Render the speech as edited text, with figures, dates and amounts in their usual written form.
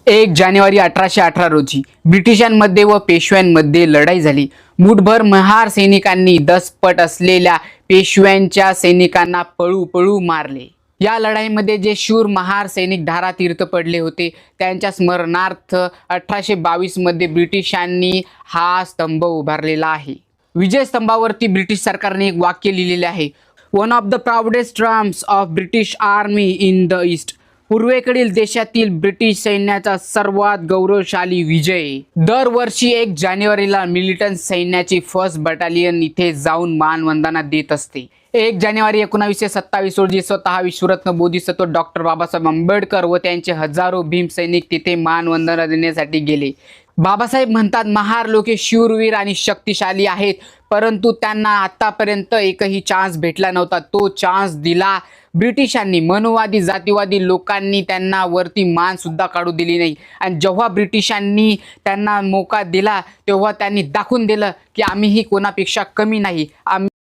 1 जानेवारी 1818 रोजी ब्रिटिशांमध्ये व पेशव्यांमध्ये लढाई झाली। मुठभर महार सैनिकांनी दसपट असलेल्या पेशव्यांच्या सैनिकांना पळू पळू मारले। या लढाईमध्ये जे शूर महार सैनिक धारातीर्थी पडले होते त्यांच्या स्मरणार्थ 1822 मध्ये ब्रिटिशांनी हा स्तंभ उभारलेला आहे। विजय स्तंभावरती ब्रिटिश सरकारने एक वाक्य लिहिलेले आहे, one of the proudest Trump's of British army in the east. पूर्वेकडील देशातील ब्रिटिश सैन्याचा सर्वात गौरवशाली विजय। दरवर्षी 1 जानेवारीला मिलिटंट सैन्याची 1st बटालियन इथे जाऊन मानवंदना देत असते। 1 जानेवारी 1927 रोजी स्वतः विश्वरत्न बोधिसत्व डॉक्टर बाबासाहेब आंबेडकर व त्यांचे हजारो भीम सैनिक तिथे मानवंदना देण्यासाठी गेले। बाबासाहेब म्हणतात, महार लोके शूरवीर आणि शक्तिशाली आहेत, परंतु त्यांना आतापर्यंत एकही चान्स भेटला नव्हता। तो चान्स दिला ब्रिटिशांनी। मनोवादी जातीवादी लोकांनी त्यांना वरती मान सुद्धा काढू दिली नाही। आणि जेव्हा ब्रिटिशांनी त्यांना मोका दिला तेव्हा त्यांनी दाखवून दिलं की आम्हीही कोणापेक्षा कमी नाही, आम्ही